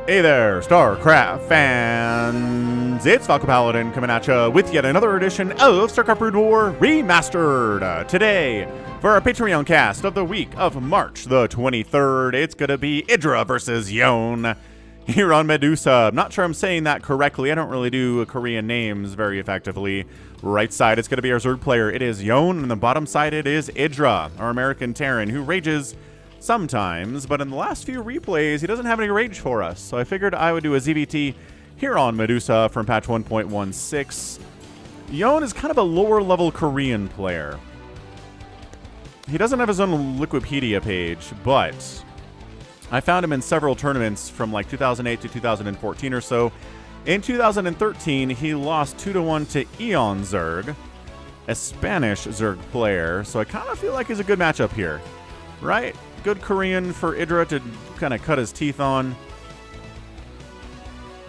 Hey there, StarCraft fans! It's Falcon Paladin coming at you with yet another edition of StarCraft Brood War Remastered. Today, for our Patreon cast of the week of March the 23rd, it's going to be IdrA versus Yeon here on Medusa. I'm not sure I'm saying that correctly. I don't really do Korean names very effectively. Right side, it's going to be our Zerg player. It is Yeon, and the bottom side, it is IdrA, our American Terran, who rages sometimes, but in the last few replays, he doesn't have any rage for us. So I figured I would do a ZVT here on Medusa from patch 1.16. Yeon is kind of a lower level Korean player. He doesn't have his own Wikipedia page, but I found him in several tournaments from like 2008 to 2014 or so. In 2013, he lost 2-1 to Yeon Zerg, a Spanish Zerg player. So I kind of feel like he's a good matchup here, right? Good Korean for IdrA to kind of cut his teeth on.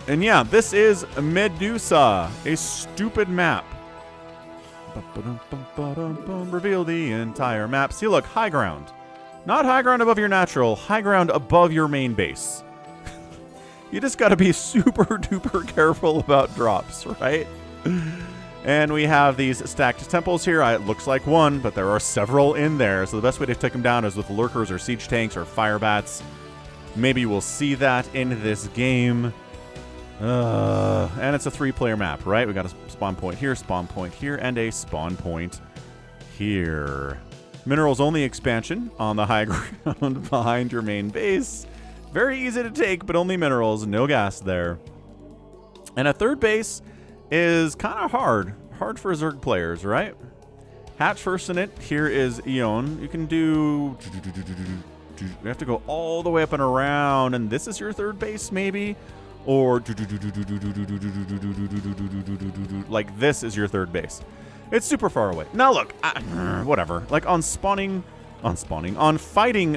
And yeah, this is Medusa, a stupid map. Reveal the entire map. See, look, high ground. Not high ground above your natural, high ground above your main base. You just got to be super duper careful about drops, right? And we have these stacked temples here. It looks like one, but there are several in there. So the best way to take them down is with lurkers or siege tanks or fire bats. Maybe we'll see that in this game. And it's a 3-player map, right? We got a spawn point here, and a spawn point here. Minerals only expansion on the high ground behind your main base. Very easy to take, but only minerals, no gas there. And a third base is kind of hard for Zerg players, right? Hatch first in it. Here is Yeon. You can do... You have to go all the way up and around, and this is your third base, maybe? Or... Like, this is your third base. It's super far away. Now, look, whatever. Like, on fighting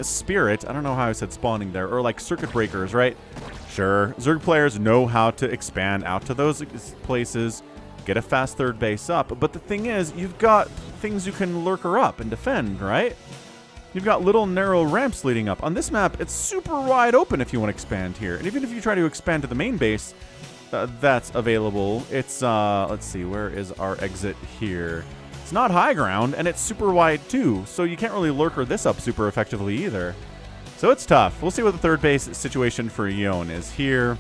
spirit, I don't know how I said spawning there, or like circuit breakers, right? Sure, Zerg players know how to expand out to those places, get a fast third base up, but the thing is, you've got things you can lurker up and defend, right? You've got little narrow ramps leading up. On this map, it's super wide open if you want to expand here, and even if you try to expand to the main base, that's available. It's, let's see, where is our exit here? It's not high ground, and it's super wide too, so you can't really lurker this up super effectively either. So it's tough. We'll see what the third base situation for Yeon is here.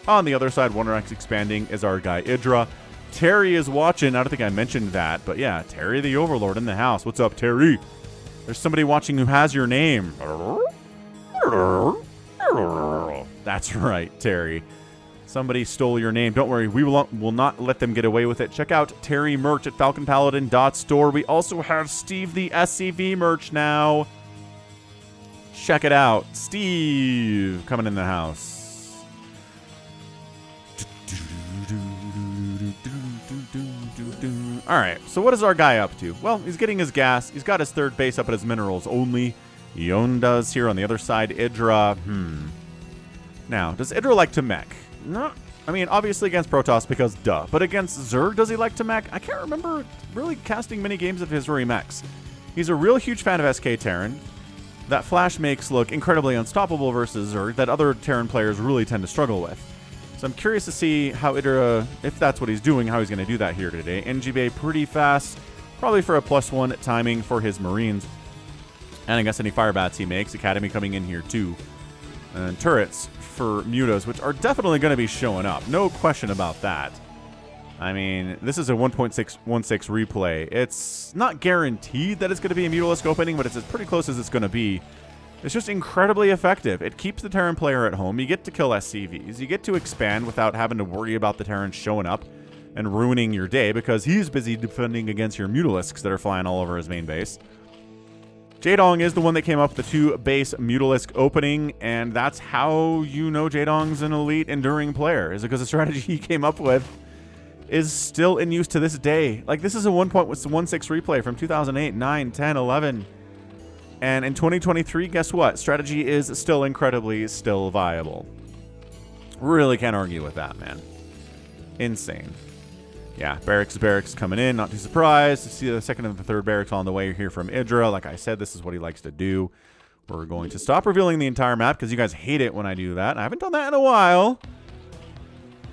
On the other side, 1x expanding is our guy IdrA. Terry is watching. I don't think I mentioned that, but yeah, Terry the Overlord in the house. What's up, Terry? There's somebody watching who has your name. That's right, Terry. Somebody stole your name. Don't worry, we will not let them get away with it. Check out Terry merch at falconpaladin.store. We also have Steve the SCV merch now. Check it out. Steve coming in the house. All right, so what is our guy up to? Well, he's getting his gas. He's got his third base up at his minerals only. Yeon does here on the other side. IdrA, Now, does IdrA like to mech? No. I mean, obviously against Protoss because duh. But against Zerg, does he like to mech? I can't remember really casting many games of his where he mechs. He's a real huge fan of SK Terran. That Flash makes look incredibly unstoppable versus Zerg that other Terran players really tend to struggle with. So I'm curious to see how IdrA, if that's what he's doing, how he's going to do that here today. NG Bay pretty fast, probably for a +1 timing for his Marines. And I guess any fire bats he makes. Academy coming in here too. And turrets for mutas, which are definitely going to be showing up. No question about that. I mean, this is a 1.16 replay. It's not guaranteed that it's going to be a Mutalisk opening, but it's as pretty close as it's going to be. It's just incredibly effective. It keeps the Terran player at home. You get to kill SCVs. You get to expand without having to worry about the Terran showing up and ruining your day because he's busy defending against your Mutalisks that are flying all over his main base. Jaedong is the one that came up with the 2-base Mutalisk opening, and that's how you know Jaedong's an elite enduring player, is because the strategy he came up with is still in use to this day. Like, this is a 1.16 replay from 2008, 9, 10, 11. And in 2023, guess what? Strategy is still still viable. Really can't argue with that, man. Insane. Yeah, barracks coming in. Not too surprised to see the second and the third barracks on the way here from IdrA. Like I said, this is what he likes to do. We're going to stop revealing the entire map because you guys hate it when I do that. I haven't done that in a while.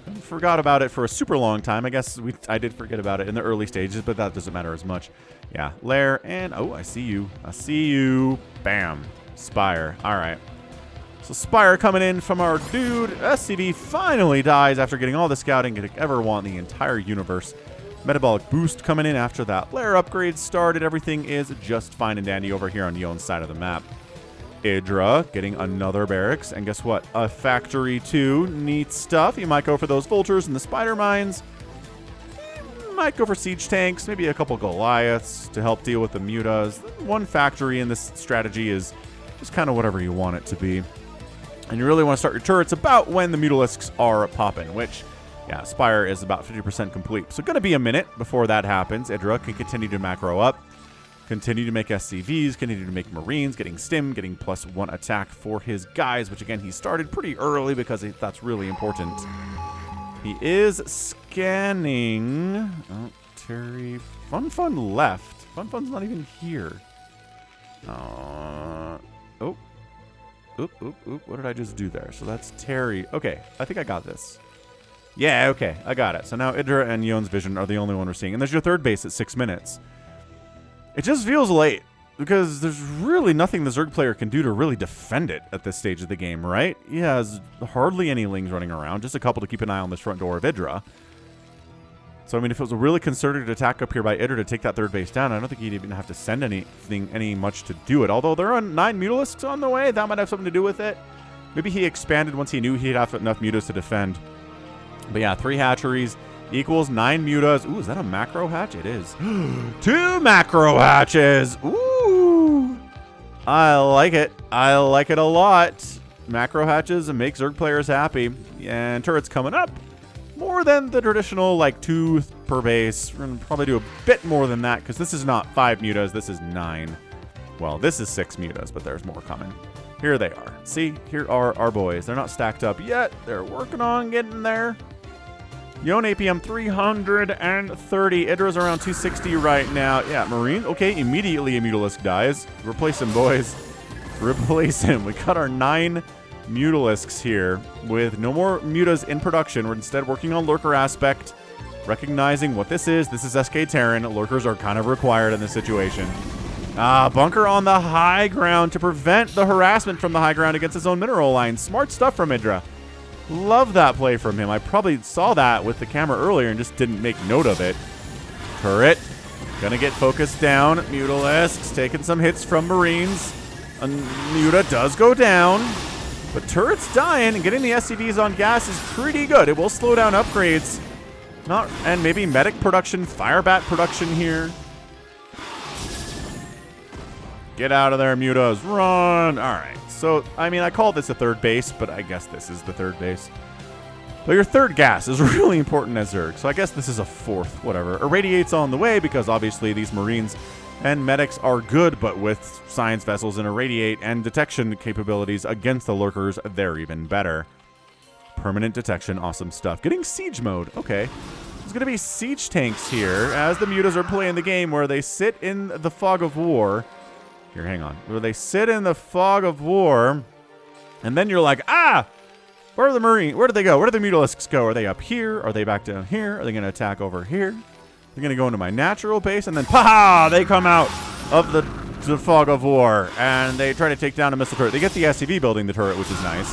I forgot about it for a super long time. I guess I did forget about it in the early stages, but that doesn't matter as much. Yeah, lair, and oh, I see you. I see you. Bam. Spire. All right. So Spire coming in from our dude. SCV finally dies after getting all the scouting it could ever want in the entire universe. Metabolic boost coming in after that lair upgrade started. Everything is just fine and dandy over here on Yeon's side of the map. IdrA getting another barracks. And guess what? A factory too. Neat stuff. You might go for those vultures and the spider mines. Might go for siege tanks. Maybe a couple Goliaths to help deal with the mutas. One factory in this strategy is just kind of whatever you want it to be. And you really want to start your turrets about when the Mutalisks are popping, which, yeah, Spire is about 50% complete. So going to be a minute before that happens. IdrA can continue to macro up, continue to make SCVs, continue to make Marines, getting Stim, getting +1 attack for his guys, which, again, he started pretty early because that's really important. He is scanning. Oh, Terry. Fun left. Fun's not even here. Oh. Oop. What did I just do there? So that's Terry. Okay, I think I got this. Yeah, okay, I got it. So now IdrA and Yeon's Vision are the only one we're seeing. And there's your third base at 6 minutes. It just feels late because there's really nothing the Zerg player can do to really defend it at this stage of the game, right? He has hardly any lings running around, just a couple to keep an eye on this front door of IdrA. So, I mean, if it was a really concerted attack up here by IdrA to take that third base down, I don't think he'd even have to send any much to do it. Although there are 9 Mutalisks on the way, that might have something to do with it. Maybe he expanded once he knew he'd have enough mutas to defend. But yeah, 3 hatcheries equals 9 mutas. Ooh, is that a macro hatch? It is. 2 macro hatches. Ooh. I like it. I like it a lot. Macro hatches make Zerg players happy. And turrets coming up. More than the traditional, like, 2 per base. We're going to probably do a bit more than that, because this is not 5 mutas, this is 9. Well, this is 6 mutas, but there's more coming. Here they are. See, here are our boys. They're not stacked up yet. They're working on getting there. Yeon APM 330. IdrA's around 260 right now. Yeah, Marine. Okay, immediately a Mutalisk dies. Replace him, boys. Replace him. We got our 9 Mutalisks here with no more mutas in production. We're instead working on lurker aspect, recognizing what this is. This is SK Terran. Lurkers are kind of required in this situation. Bunker on the high ground to prevent the harassment from the high ground against his own mineral line. Smart stuff from IdrA. Love that play from him. I probably saw that with the camera earlier and just didn't make note of it. Turret. Gonna get focused down. Mutalisks taking some hits from Marines. A Muta does go down. But turret's dying, and getting the SCVs on gas is pretty good. It will slow down upgrades. And maybe medic production, firebat production here. Get out of there, mutas. Run! Alright, so, I mean, I call this a third base, but I guess this is the third base. But your third gas is really important as Zerg, so I guess this is a fourth, whatever. Irradiate's on the way, because obviously these Marines and medics are good, but with science vessels and irradiate and detection capabilities against the lurkers, they're even better. Permanent detection, awesome stuff. Getting siege mode, okay. There's going to be siege tanks here as the mutas are playing the game where they sit in the fog of war. Here, hang on. Where they sit in the fog of war, and then you're like, where are the Marines? Where do they go? Where do the Mutalisks go? Are they up here? Are they back down here? Are they going to attack over here? They're going to go into my natural base, and then, they come out of the fog of war, and they try to take down a missile turret. They get the SCV building the turret, which is nice.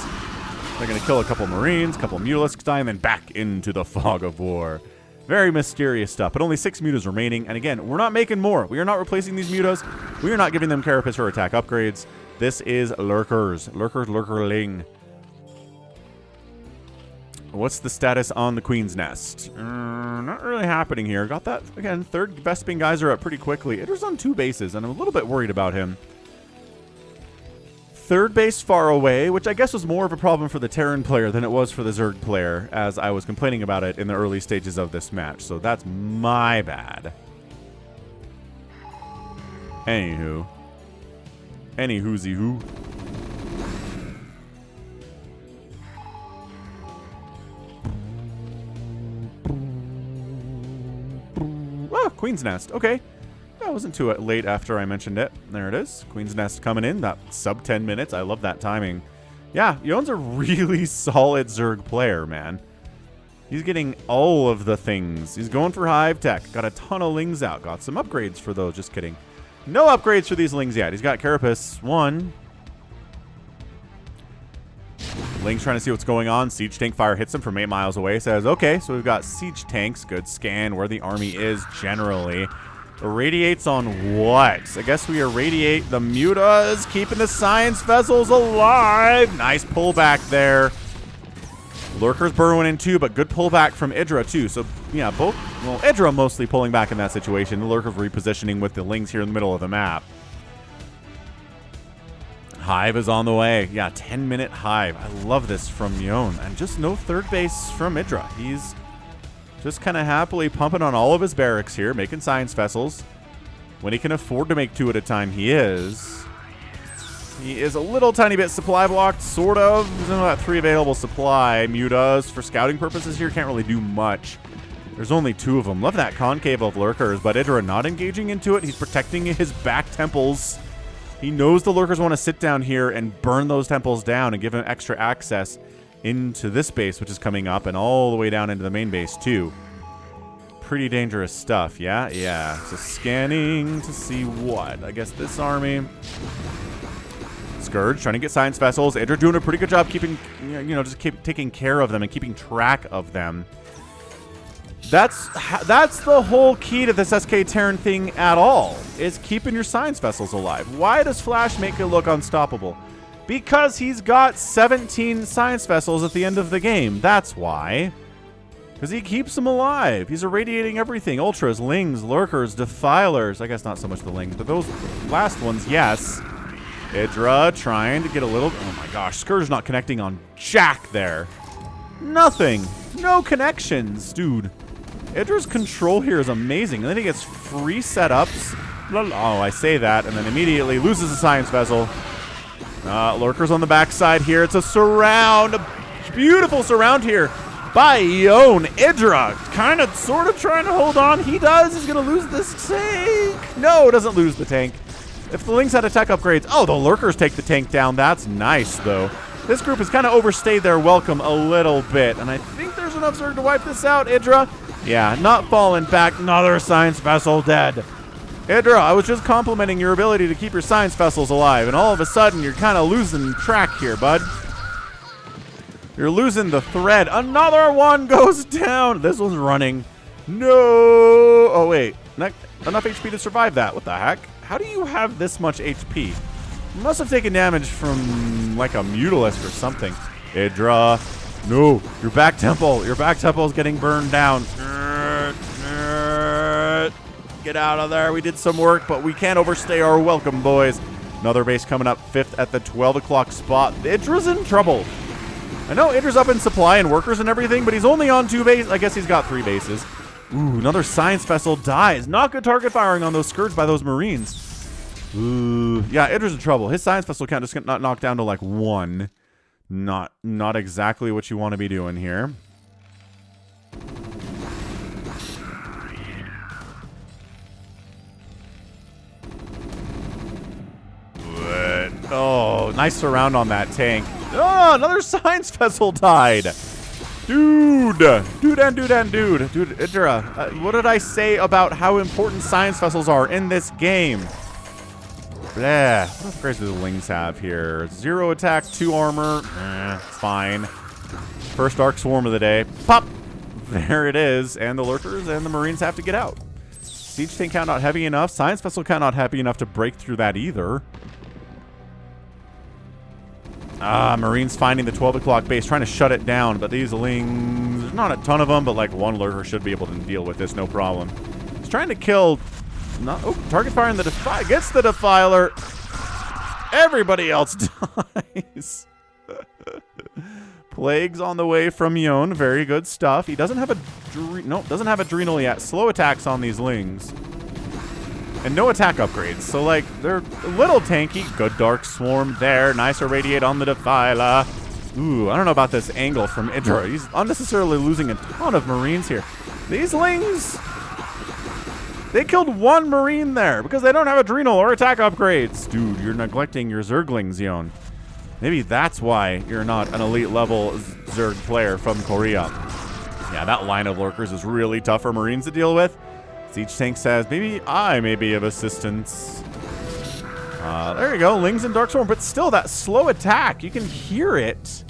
They're going to kill a couple Marines, a couple Mutalisks die, and then back into the fog of war. Very mysterious stuff, but only 6 mutas remaining. And again, we're not making more. We are not replacing these mutas. We are not giving them carapace or attack upgrades. This is lurkers. Lurkerling. What's the status on the Queen's Nest? Not really happening here. Got that, again, third Vesping Geyser up pretty quickly. It was on 2 bases, and I'm a little bit worried about him. Third base far away, which I guess was more of a problem for the Terran player than it was for the Zerg player, as I was complaining about it in the early stages of this match. So that's my bad. Anywho. Anywhoozy who. Queen's Nest. Okay. Yeah, wasn't too late after I mentioned it. There it is. Queen's Nest coming in. That sub 10 minutes. I love that timing. Yeah, Yeon's a really solid Zerg player, man. He's getting all of the things. He's going for Hive Tech. Got a ton of Lings out. Got some upgrades for those. Just kidding. No upgrades for these Lings yet. He's got Carapace 1. Ling's trying to see what's going on. Siege Tank fire hits him from 8 miles away. Says, okay, so we've got Siege Tanks. Good scan where the army is generally. Irradiates on what? I guess we irradiate the Mutas, keeping the Science Vessels alive. Nice pullback there. Lurker's burrowing in too, but good pullback from IdrA too. So, yeah, both, well, IdrA mostly pulling back in that situation. The Lurker's repositioning with the Lings here in the middle of the map. Hive is on the way. Yeah, 10-minute Hive. I love this from Yeon. And just no third base from IdrA. He's just kind of happily pumping on all of his barracks here, making Science Vessels. When he can afford to make 2 at a time, he is. He is a little tiny bit supply blocked, sort of. There's only about 3 available supply. Mutas, for scouting purposes here, can't really do much. There's only 2 of them. Love that concave of Lurkers, but IdrA not engaging into it. He's protecting his back temples. He knows the Lurkers want to sit down here and burn those temples down and give him extra access into this base, which is coming up, and all the way down into the main base, too. Pretty dangerous stuff, yeah? Yeah. So scanning to see what? I guess this army. Scourge trying to get Science Vessels. IdrA doing a pretty good job keeping, just keep taking care of them and keeping track of them. That's the whole key to this SK Terran thing at all, is keeping your Science Vessels alive. Why does Flash make it look unstoppable? Because he's got 17 Science Vessels at the end of the game. That's why. Because he keeps them alive. He's irradiating everything. Ultras, Lings, Lurkers, Defilers. I guess not so much the Lings, but those last ones, yes. IdrA trying to get a little... Oh my gosh, Scourge not connecting on Jack there. Nothing. No connections, dude. IdrA's control here is amazing. And then he gets free setups. Oh, I say that, and then immediately loses a Science Vessel. Lurkers on the backside here. It's a surround. A beautiful surround here by Yeon. IdrA kind of sort of trying to hold on. He does. He's going to lose this tank. No, doesn't lose the tank. If the Lings had attack upgrades. Oh, the Lurkers take the tank down. That's nice, though. This group has kind of overstayed their welcome a little bit. And I think there's enough Zerg to wipe this out, IdrA. Yeah, not falling back. Another Science Vessel dead. IdrA, I was just complimenting your ability to keep your Science Vessels alive, and all of a sudden, you're kind of losing track here, bud. You're losing the thread. Another one goes down. This one's running. No. Oh, wait. Not enough HP to survive that. What the heck? How do you have this much HP? You must have taken damage from, like, a Mutalisk or something. IdrA. No. Your back temple. Your back temple is getting burned down. Get out of there. We did some work, but we can't overstay our welcome, boys. Another base coming up 5th at the 12 o'clock spot. IdrA's in trouble. I know IdrA's up in supply and workers and everything, but he's only on 2 bases. I guess he's got 3 bases. Ooh, another Science Vessel dies. Not good target firing on those Scourge by those Marines. Ooh, yeah, IdrA's in trouble. His Science Vessel count just got knocked down to like 1. Not exactly what you want to be doing here. Oh, nice surround on that tank. Oh, another Science Vessel died. Dude, IdrA, what did I say about how important Science Vessels are in this game? Bleh. What upgrades do the Lings have here? 0 attack, 2 armor. Fine. First Dark Swarm of the day. Pop! There it is. And the Lurkers and the Marines have to get out. Siege tank count not heavy enough. Science Vessel count not heavy enough to break through that either. Marines finding the 12 o'clock base, trying to shut it down, but these Lings, there's not a ton of them, but like 1 Lurker should be able to deal with this, no problem. He's trying to kill, target firing the Defiler, gets the Defiler. Everybody else dies. Plagues on the way from Yeon, very good stuff. He doesn't have doesn't have Adrenal yet. Slow attacks on these Lings. And no attack upgrades, so like, they're a little tanky. Good Dark Swarm there. Nice Irradiate on the Defiler. Ooh, I don't know about this angle from IdrA. He's unnecessarily losing a ton of Marines here. These Lings, They killed one Marine there because they don't have Adrenal or attack upgrades. Dude, you're neglecting your Zerglings, Yeon. Maybe that's why you're not an elite level Zerg player from Korea. Yeah, that line of lurkers is really tough for Marines to deal with. Siege Tank says, maybe I may be of assistance. There you go, Lings and Darkstorm, but still that slow attack, you can hear it.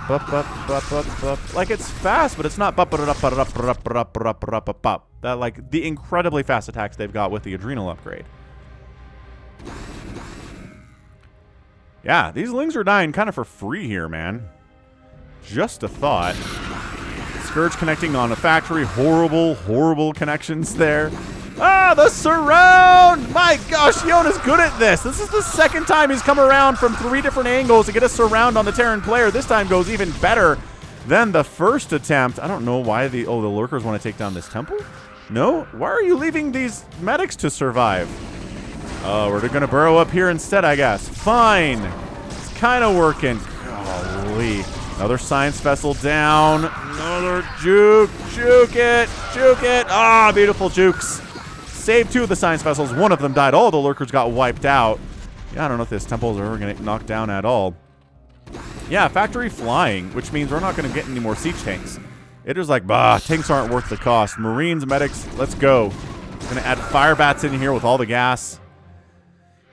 Like it's fast, but it's not. That like the incredibly fast attacks they've got with the Adrenal upgrade. Yeah, these Lings are dying kind of for free here, man. Just a thought. Scourge connecting on a factory. Horrible connections there. Ah, the surround! My gosh, Yeon is good at this. This is the second time he's come around from 3 different angles to get a surround on the Terran player. This time goes even better than the first attempt. I don't know why the lurkers want to take down this temple. No? Why are you leaving these medics to survive? Oh, we're going to burrow up here instead, I guess. Fine. It's kind of working. Golly. Another science vessel down. Another juke. Juke it. Ah, beautiful jukes. Saved 2 of the science vessels. 1 of them died. All the lurkers got wiped out. Yeah, I don't know if this temple is ever going to get knocked down at all. Yeah, factory flying, which means we're not going to get any more siege tanks. It is like, bah, tanks aren't worth the cost. Marines, medics, let's go. Going to add fire bats in here with all the gas.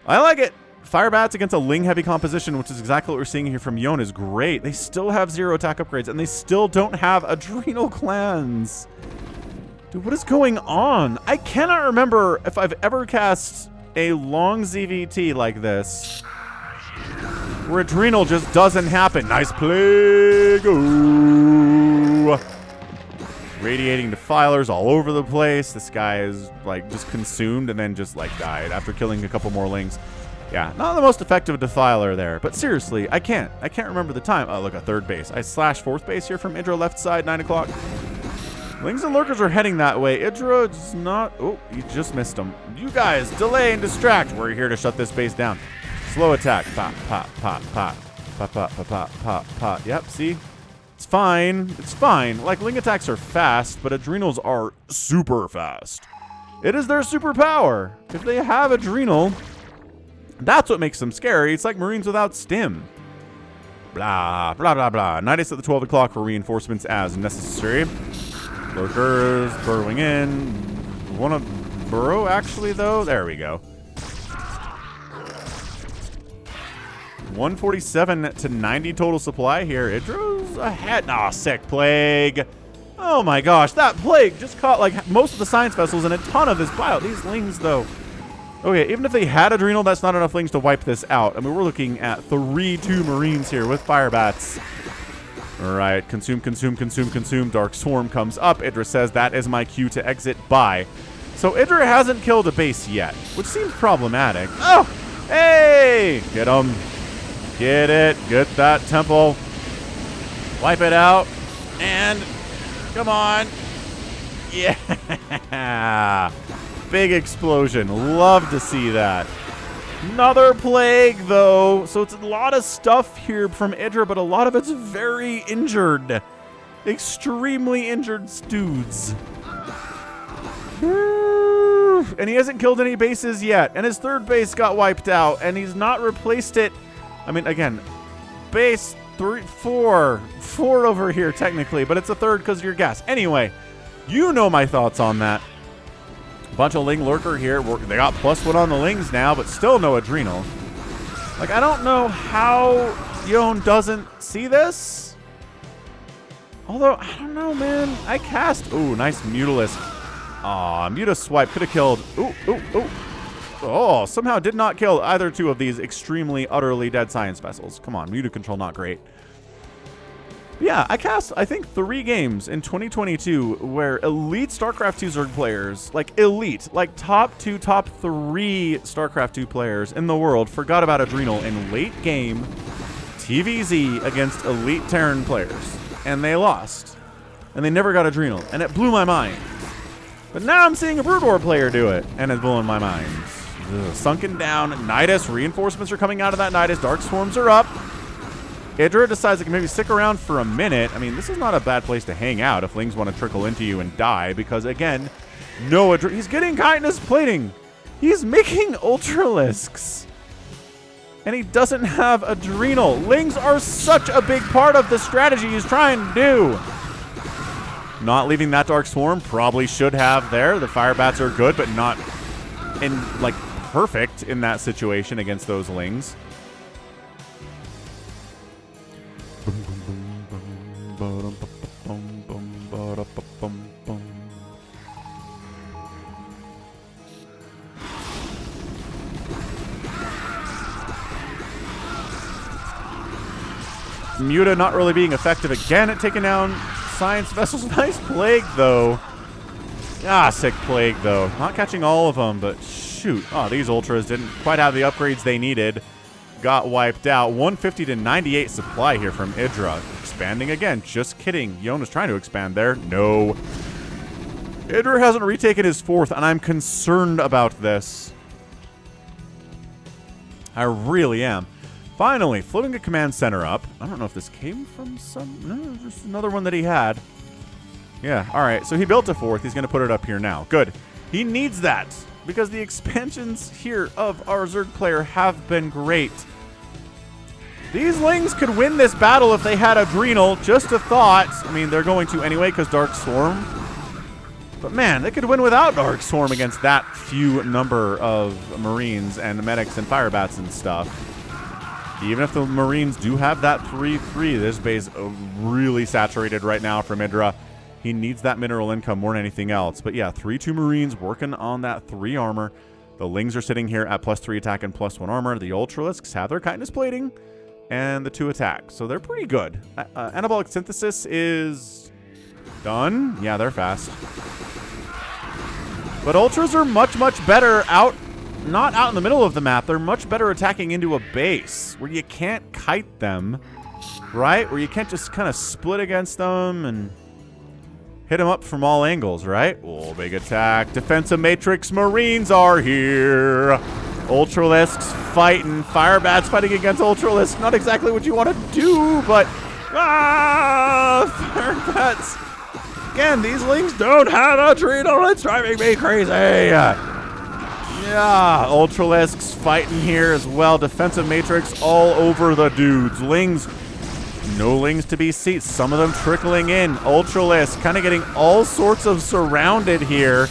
I like it. Fire bats against a Ling heavy composition, which is exactly what we're seeing here from Yeon, is great. They still have 0 attack upgrades, and they still don't have Adrenal clans. Dude, what is going on? I cannot remember if I've ever cast a long ZVT like this where Adrenal just doesn't happen. Nice plague. Ooh. Radiating defilers all over the place. This guy is like just consumed and then just like died after killing a couple more Lings. Yeah, not the most effective defiler there. But seriously, I can't remember the time. Oh, look, a 3rd base. I slash 4th base here from IdrA left side, 9 o'clock. Lings and lurkers are heading that way. IdrA is not. Oh, you just missed them. You guys, delay and distract. We're here to shut this base down. Slow attack. Pop. Yep, see? It's fine. It's fine. Like, Ling attacks are fast, but Adrenals are super fast. It is their superpower. If they have Adrenal, that's what makes them scary. It's like Marines without stim. Blah. Nidus at the 12 o'clock for reinforcements as necessary. Lurkers burrowing in. Want to burrow, actually, though? There we go. 147 to 90 total supply here. IdrA's ahead. Aw, sick plague. Oh my gosh, that plague just caught like most of the science vessels and a ton of this bio. These Lings, though. Okay, even if they had Adrenal, that's not enough Lings to wipe this out. I mean, we're looking at 3-2 Marines here with fire bats. All right, consume. Dark Swarm comes up. IdrA says that is my cue to exit. Bye. So IdrA hasn't killed a base yet, which seems problematic. Oh, hey, get him. Get it. Get that temple. Wipe it out. And come on. Yeah. Big explosion. Love to see that. Another plague, though. So it's a lot of stuff here from IdrA, but a lot of it's very injured. Extremely injured dudes. And he hasn't killed any bases yet. And his 3rd base got wiped out. And he's not replaced it. I mean, again, base 4 over here, technically. But it's a 3rd because of your gas. Anyway, you know my thoughts on that. Bunch of Ling lurker here. They got +1 on the Lings now, but still no Adrenal. Like, I don't know how Yeon doesn't see this. Although, I don't know, man. I cast. Ooh, nice Mutalisk. Aw, Muta swipe could have killed. Ooh. Oh, somehow did not kill either 2 of these extremely, utterly dead science vessels. Come on, Muta control not great. Yeah, I cast, I think, 3 games in 2022 where elite StarCraft 2 Zerg players, like elite, like top 3 StarCraft 2 players in the world forgot about Adrenal in late game TVZ against elite Terran players. And they lost. And they never got Adrenal. And it blew my mind. But now I'm seeing a Brood War player do it. And it's blowing my mind. Ugh, sunken down. Nidus. Reinforcements are coming out of that Nidus. Dark Swarms are up. IdrA decides it can maybe stick around for a minute. I mean, this is not a bad place to hang out if Lings want to trickle into you and die. Because, again, No, he's getting chitinous plating. He's making Ultralisks. And he doesn't have Adrenal. Lings are such a big part of the strategy he's trying to do. Not leaving that Dark Swarm, probably should have there. The Fire Bats are good, but not in, like, perfect in that situation against those Lings. Muta not really being effective again at taking down Science Vessels. Nice Plague, though. Ah, sick Plague, though. Not catching all of them, but shoot. Oh, these Ultras didn't quite have the upgrades they needed. Got wiped out. 150 to 98 supply here from IdrA. Expanding again. Just kidding. Yeon was trying to expand there. No. IdrA hasn't retaken his 4th, and I'm concerned about this. I really am. Finally, floating a command center up. I don't know if this came from some... No, just another one that he had. Yeah, all right. So he built a 4th. He's going to put it up here now. Good. He needs that because the expansions here of our Zerg player have been great. These Lings could win this battle if they had Adrenal. Just a thought. I mean, they're going to anyway because Dark Swarm. But man, they could win without Dark Swarm against that few number of Marines and Medics and Fire Bats and stuff. Even if the Marines do have that 3-3, this base is really saturated right now from IdrA. He needs that mineral income more than anything else. But yeah, 3-2 Marines working on that 3 armor. The Lings are sitting here at +3 attack and +1 armor. The Ultralisks have their chitinous plating and the 2 attack. So they're pretty good. Anabolic Synthesis is done. Yeah, they're fast. But Ultras are much, much better out. Not out in the middle of the map. They're much better attacking into a base where you can't kite them, right? Where you can't just kind of split against them and hit them up from all angles, right? Oh, big attack. Defensive Matrix Marines are here. Ultralisks fighting. Fire Bats fighting against Ultralisks. Not exactly what you want to do, but... Ah! Fire Bats. Again, these Lings don't have Adrenal. It's driving me crazy. Yeah, Ultralisks fighting here as well. Defensive Matrix all over the dudes. Lings, no Lings to be seen. Some of them trickling in. Ultralisk kind of getting all sorts of surrounded here.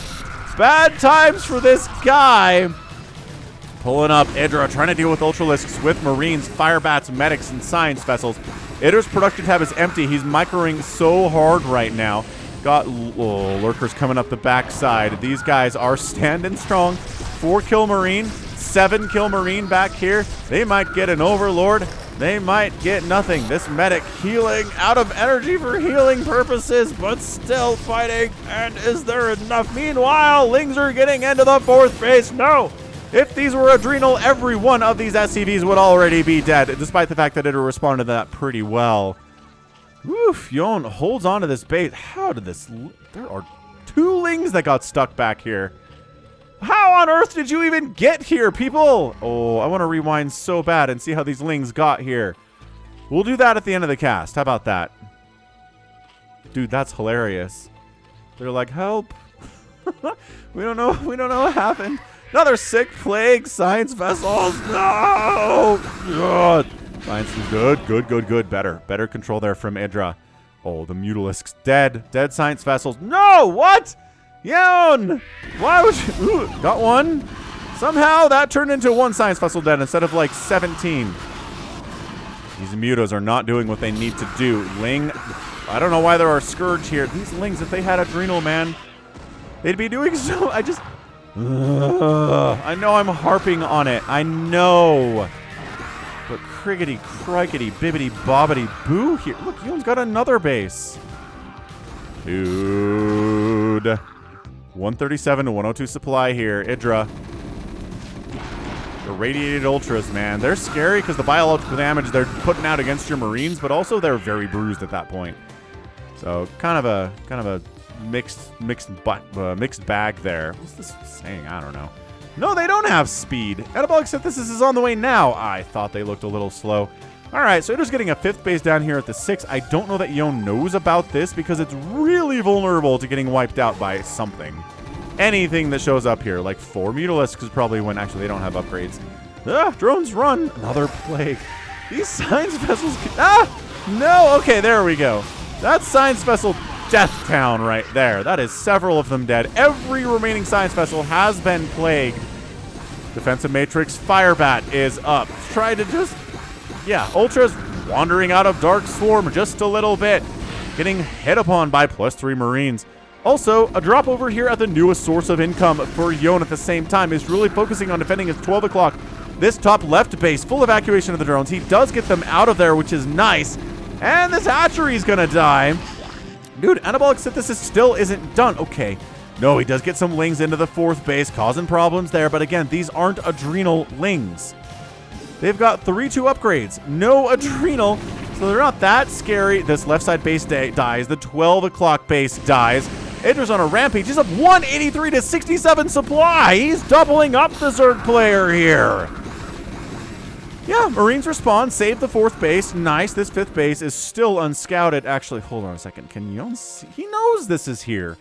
Bad times for this guy. Pulling up IdrA, trying to deal with Ultralisks with Marines, Fire Bats, Medics, and Science Vessels. IdrA's production tab is empty. He's microing so hard right now. Got lurkers coming up the backside. These guys are standing strong. 4-kill Marine, 7-kill Marine back here. They might get an Overlord. They might get nothing. This medic healing, out of energy for healing purposes, but still fighting. And is there enough? Meanwhile, Lings are getting into the 4th base. No! If these were Adrenal, every one of these SCVs would already be dead, despite the fact that it responded to that pretty well. Oof, Yeon holds on to this base. How did this... There are 2 Lings that got stuck back here. How on earth did you even get here, people? Oh, I want to rewind so bad and see how these Lings got here. We'll do that at the end of the cast. How about that? Dude, that's hilarious. They're like, help. We don't know what happened. Another sick Plague. Science Vessels. No! God. Science is good. Better control there from IdrA. Oh, the Mutalisks dead. Dead Science Vessels. No! What? Yeon! Why would you... Ooh, got one. Somehow that turned into 1 Science Vessel dead instead of like 17. These Mutas are not doing what they need to do. Ling... I don't know why there are Scourge here. These Lings, if they had Adrenal, man, they'd be doing so... I just... I know I'm harping on it. I know. But crickety, crikety, bibbity, bobbity, boo here. Look, Yeon's got another base. Dude. 137 to 102 supply here. IdrA. Irradiated Ultras, man. They're scary because the biological damage they're putting out against your Marines, but also they're very bruised at that point. So kind of a mixed bag there. What's this saying? I don't know. No, they don't have speed. Anabolic Synthesis is on the way now. I thought they looked a little slow. All right, so IdrA's getting a 5th base down here at the 6. I don't know that Yeon knows about this because it's really vulnerable to getting wiped out by something. anything that shows up here. Like 4 Mutalisks is probably when... Actually, they don't have upgrades. Drones run. Another plague. These science vessels... No! Okay, there we go. That's science vessel death town right there. That is several of them dead. Every remaining science vessel has been plagued. Defensive Matrix Firebat is up. Try to just... Yeah, Ultra's wandering out of Dark Swarm just a little bit. Getting hit upon by +3 Marines. Also, a drop over here at the newest source of income for Yeon at the same time is really focusing on defending his 12 o'clock. This top left base, full evacuation of the drones. He does get them out of there, which is nice. And this hatchery's gonna die. Dude, Anabolic Synthesis still isn't done. Okay. No, he does get some Lings into the 4th base, causing problems there. But again, these aren't Adrenal Lings. They've got 3-2 upgrades. No Adrenal. So they're not that scary. This left side base dies. The 12 o'clock base dies. IdrA's on a rampage. He's up 183 to 67 supply. He's doubling up the Zerg player here. Yeah, Marines respond. Save the 4th base. Nice. This 5th base is still unscouted. Actually, hold on a second. Can Yeon see? He knows this is here.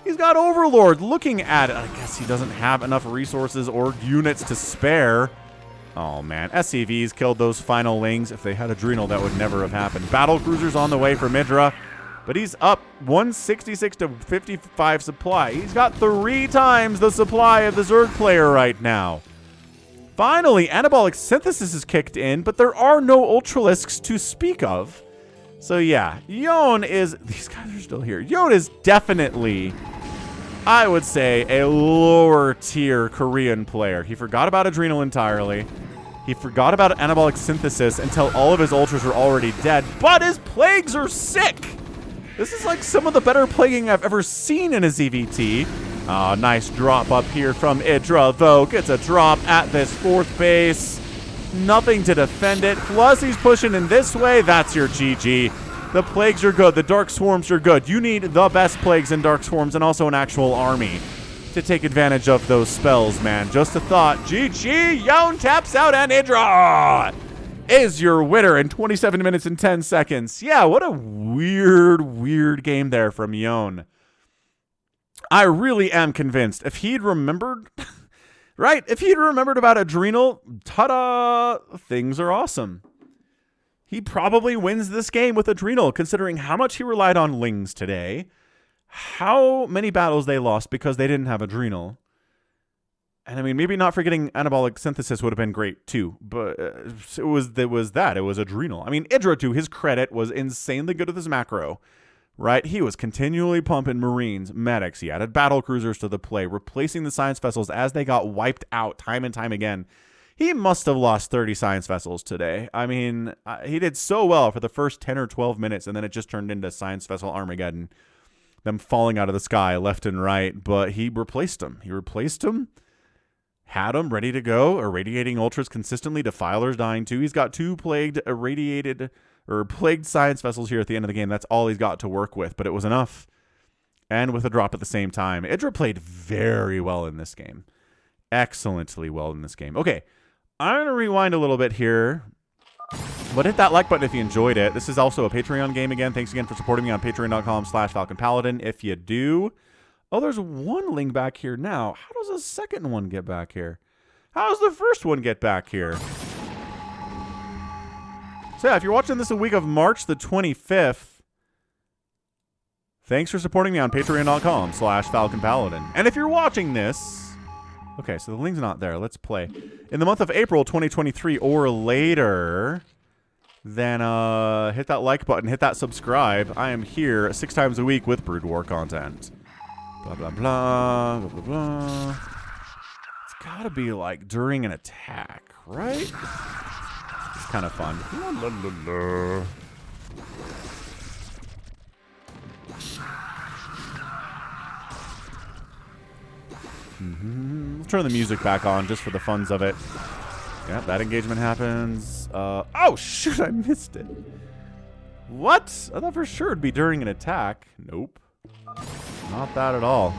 He's got Overlord looking at it. I guess he doesn't have enough resources or units to spare. Oh, man. SCVs killed those final Lings. If they had Adrenal, that would never have happened. Battle Cruisers on the way for IdrA. But he's up 166 to 55 supply. He's got 3 times the supply of the Zerg player right now. Finally, Anabolic Synthesis is kicked in, but there are no Ultralisks to speak of. So yeah, Yeon is... These guys are still here. Yeon is definitely, I would say, a lower tier Korean player. He forgot about Adrenal entirely. He forgot about Anabolic Synthesis until all of his Ultras are already dead, but his Plagues are sick! This is like some of the better plaguing I've ever seen in a ZVT. Nice drop up here from IdrA, though. Gets a drop at this 4th base. Nothing to defend it. Plus, he's pushing in this way. That's your GG. The Plagues are good. The Dark Swarms are good. You need the best Plagues and Dark Swarms and also an actual army to take advantage of those spells, man. Just a thought. GG! Yeon taps out and IdrA is your winner in 27 minutes and 10 seconds. Yeah, what a weird game there from Yeon. I really am convinced if he'd remembered, right? If he'd remembered about Adrenal, ta-da, things are awesome. He probably wins this game with Adrenal, considering how much he relied on Lings today, how many battles they lost because they didn't have Adrenal. And I mean, maybe not forgetting Anabolic Synthesis would have been great too, but it was Adrenal. I mean, IdrA, to his credit, was insanely good with his macro. Right? He was continually pumping Marines, medics. He added battle cruisers to the play, replacing the science vessels as they got wiped out time and time again. He must have lost 30 science vessels today. I mean, he did so well for the first 10 or 12 minutes, and then it just turned into science vessel Armageddon. Them falling out of the sky left and right, but he replaced them. He replaced them, had them ready to go, irradiating Ultras consistently, Defilers dying too. He's got 2 plagued, irradiated... or plagued science vessels here at the end of the game. That's all he's got to work with, but it was enough. And with a drop at the same time. IdrA played very well in this game. Excellently well in this game. Okay, I'm going to rewind a little bit here. But hit that like button if you enjoyed it. This is also a Patreon game again. Thanks again for supporting me on patreon.com/FalconPaladin. If you do... Oh, there's one link back here now. How does the second one get back here? How does the first one get back here? So yeah, if you're watching this the week of March the 25th, thanks for supporting me on patreon.com/FalconPaladin. And if you're watching this, okay, so the link's not there. Let's play. In the month of April 2023 or later, then hit that like button, hit that subscribe. I am here 6 times a week with Brood War content. Blah, blah, blah, blah, blah, blah. It's gotta be like during an attack, right? Kind of fun. La, la, la, la. Let's turn the music back on just for the funs of it. Yeah, that engagement happens. Oh, shoot, I missed it. What? I thought for sure it'd be during an attack. Nope. Not that at all.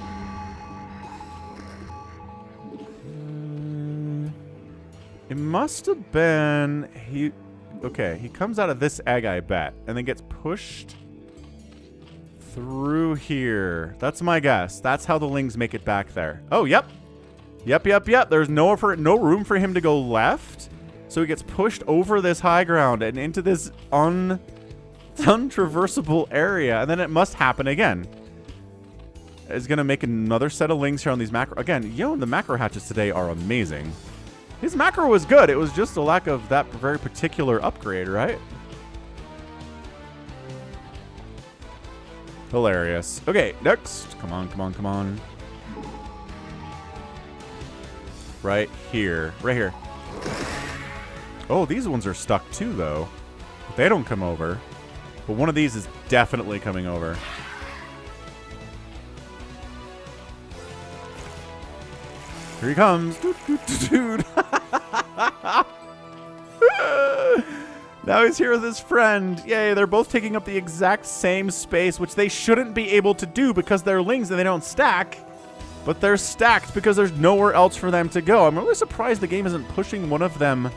It must have been... Okay, he comes out of this egg, I bet, and then gets pushed Through here. That's my guess. That's how the Lings make it back there. Oh, yep. Yep. There's no room for him to go left. So he gets pushed over this high ground and into this untraversable area. And then it must happen again. It's going to make another set of Lings here on these macro. Again, Yeon, the macro hatches today are amazing. His macro was good. It was just a lack of that very particular upgrade, right? Hilarious. Okay, next. Come on. Right here. Oh, these ones are stuck too, though. They don't come over. But one of these is definitely coming over. Here he comes. Dude. Now he's here with his friend. Yay, they're both taking up the exact same space, which they shouldn't be able to do because they're Lings and they don't stack. But they're stacked because there's nowhere else for them to go. I'm really surprised the game isn't pushing one of them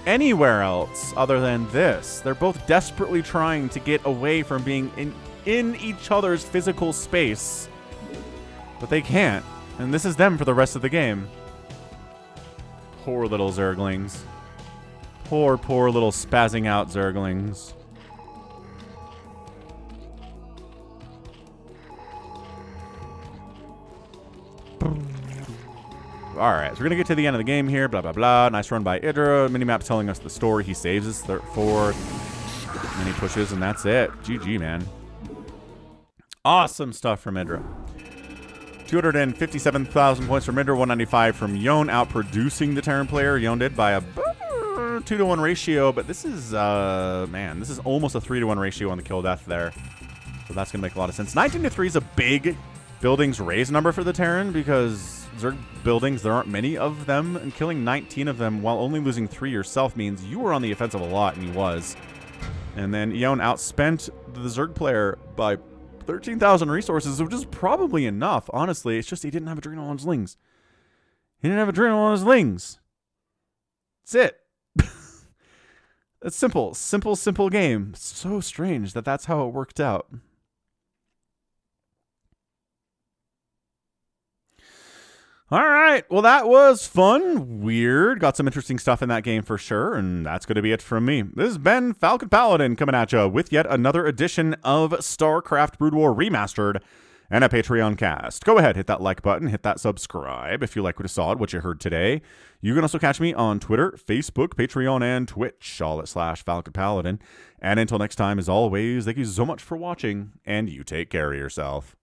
anywhere else other than this. They're both desperately trying to get away from being in each other's physical space. But they can't. And this is them for the rest of the game. Poor little Zerglings. Poor little spazzing out Zerglings. Alright, so we're going to get to the end of the game here. Blah, blah, blah. Nice run by IdrA. Minimap telling us the story. He saves his fourth. And then he pushes, and that's it. GG, man. Awesome stuff from IdrA. 257,000 points from IdrA, 195 from Yeon, outproducing the Terran player. Yeon did by a 2-to-1 ratio, but this is, man, this is almost a 3-to-1 ratio on the kill death there. So that's going to make a lot of sense. 19-3 is a big buildings raise number for the Terran because Zerg buildings, there aren't many of them, and killing 19 of them while only losing 3 yourself means you were on the offensive a lot, and he was. And then Yeon outspent the Zerg player by 13,000 resources, which is probably enough, honestly. It's just he didn't have Adrenal on his Lings. He didn't have Adrenal on his Lings. That's it. It's simple game. So strange that that's how it worked out. All right, well, that was fun, weird. Got some interesting stuff in that game for sure, and that's going to be it from me. This has been Falcon Paladin coming at you with yet another edition of StarCraft Brood War Remastered and a Patreon cast. Go ahead, hit that like button, hit that subscribe if you like what you saw, what you heard today. You can also catch me on Twitter, Facebook, Patreon, and Twitch, all at /Falcon Paladin. And until next time, as always, thank you so much for watching, and you take care of yourself.